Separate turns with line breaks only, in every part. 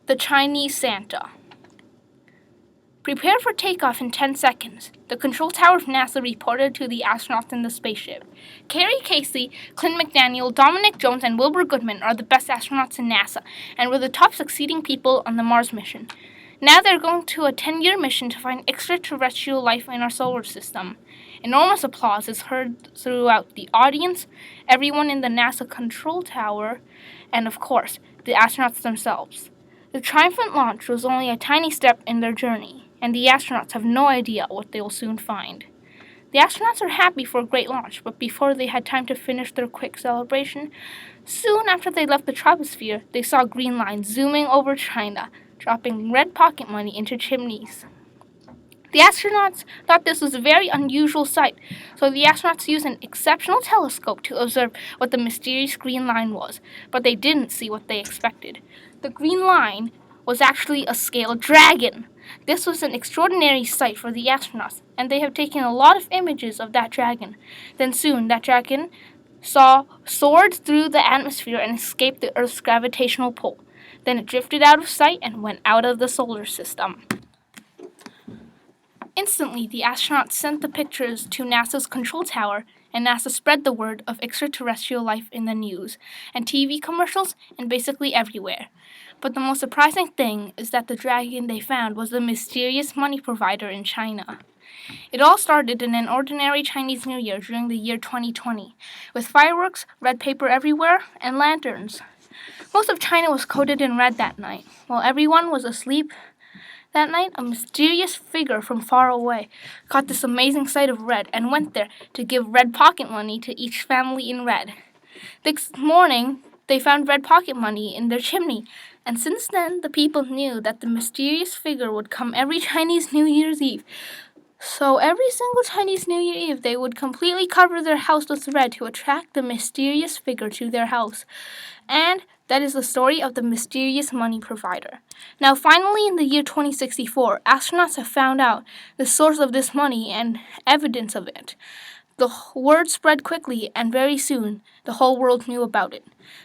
The Chinese Santa. Prepare for takeoff in 10 seconds, the control tower of NASA reported to the astronauts in the spaceship. Carrie Casey, Clint McDaniel, Dominic Jones, and Wilbur Goodman are the best astronauts in NASA and were the top succeeding people on the Mars mission. Now they're going to a 10-year mission to find extraterrestrial life in our solar system. Enormous applause is heard throughout the audience, everyone in the NASA control tower, and of course, the astronauts themselves. The triumphant launch was only a tiny step in their journey, and the astronauts have no idea what they will soon find. The astronauts are happy for a great launch, but before they had time to finish their quick celebration, soon after they left the troposphere, they saw a green line zooming over China, dropping red pocket money into chimneys. The astronauts thought this was a very unusual sight, so the astronauts used an exceptional telescope to observe what the mysterious green line was, but they didn't see what they expected. The green line was actually a scale dragon. This was an extraordinary sight for the astronauts, and they have taken a lot of images of that dragon. Then soon, that dragon soared through the atmosphere and escaped the Earth's gravitational pull. Then it drifted out of sight and went out of the solar system. Instantly, the astronauts sent the pictures to NASA's control tower, and NASA spread the word of extraterrestrial life in the news, and TV commercials, and basically everywhere. But the most surprising thing is that the dragon they found was the mysterious money provider in China. It all started in an ordinary Chinese New Year during the year 2020, with fireworks, red paper everywhere, and lanterns. Most of China was coated in red that night. While everyone was asleep that night, a mysterious figure from far away caught this amazing sight of red and went there to give red pocket money to each family in red. Next morning, they found red pocket money in their chimney, and since then, the people knew that the mysterious figure would come every Chinese New Year's Eve. So every single Chinese New Year Eve, they would completely cover their house with red to attract the mysterious figure to their house. And that is the story of the mysterious money provider. Now, finally, in the year 2064, astronauts have found out the source of this money and evidence of it. The word spread quickly, and very soon, the whole world knew about it.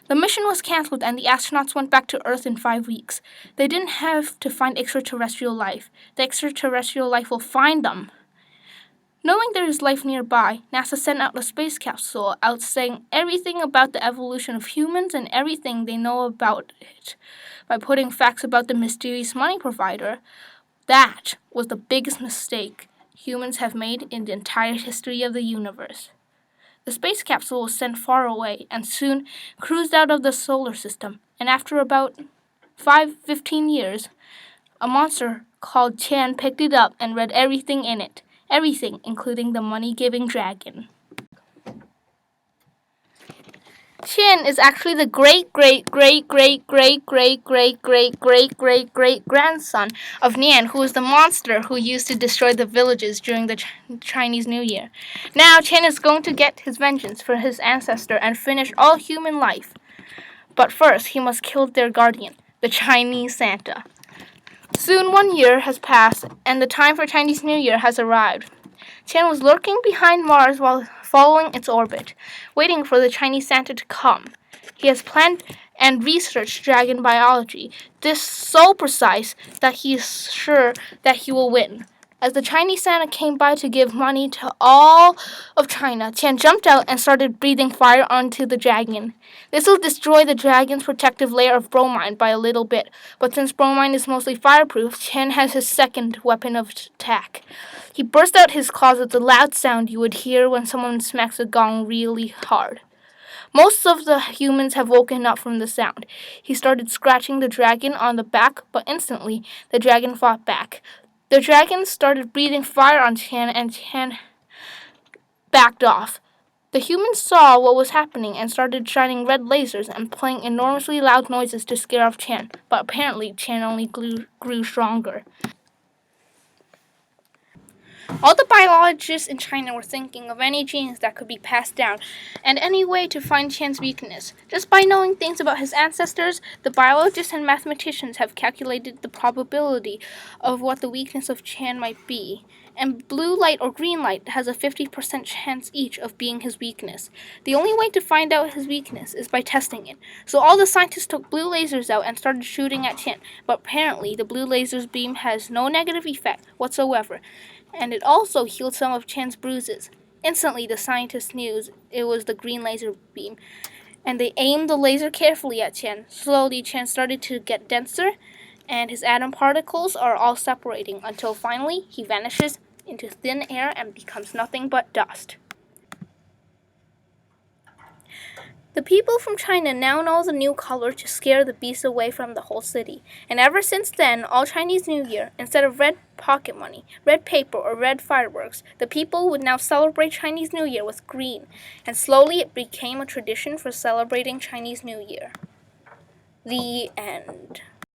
The mission was canceled, and the astronauts went back to Earth in 5 weeks. They didn't have to find extraterrestrial life. The extraterrestrial life will find them. Knowing there is life nearby, NASA sent out a space capsule out saying everything about the evolution of humans and everything they know about it. By putting facts about the mysterious money provider, that was the biggest mistake humans have made in the entire history of the universe. The space capsule was sent far away and soon cruised out of the solar system, and after about 15 years, a monster called Tian picked it up and read everything in it. Everything, including the money-giving dragon. Tian is actually the great-great-great-great-great-great-great-great-great-great-grandson of Nian, who was the monster who used to destroy the villages during the Chinese New Year. Now, Tian is going to get his vengeance for his ancestor and finish all human life. But first, he must kill their guardian, the Chinese Santa. Soon 1 year has passed, and the time for Chinese New Year has arrived. Tian was lurking behind Mars while following its orbit, waiting for the Chinese Santa to come. He has planned and researched dragon biology, this so precise that he is sure that he will win. As the Chinese Santa came by to give money to all of China, Tian jumped out and started breathing fire onto the dragon. This will destroy the dragon's protective layer of bromine by a little bit, but since bromine is mostly fireproof, Tian has his second weapon of attack. He burst out his claws with the loud sound you would hear when someone smacks a gong really hard. Most of the humans have woken up from the sound. He started scratching the dragon on the back, but instantly the dragon fought back. The dragon started breathing fire on Tian, and Tian backed off. The humans saw what was happening and started shining red lasers and playing enormously loud noises to scare off Tian, but apparently Tian only grew stronger. All the biologists in China were thinking of any genes that could be passed down, and any way to find Qian's weakness. Just by knowing things about his ancestors, the biologists and mathematicians have calculated the probability of what the weakness of Qian might be. And blue light or green light has a 50% chance each of being his weakness. The only way to find out his weakness is by testing it. So all the scientists took blue lasers out and started shooting at Qian, but apparently the blue laser's beam has no negative effect whatsoever, and it also healed some of Qian's bruises. Instantly, the scientists knew it was the green laser beam, and they aimed the laser carefully at Qian. Slowly, Qian started to get denser, and his atom particles are all separating until finally he vanishes into thin air and becomes nothing but dust. The people from China now know the new color to scare the beast away from the whole city. And ever since then, all Chinese New Year, instead of red pocket money, red paper, or red fireworks, the people would now celebrate Chinese New Year with green. And slowly it became a tradition for celebrating Chinese New Year. The end.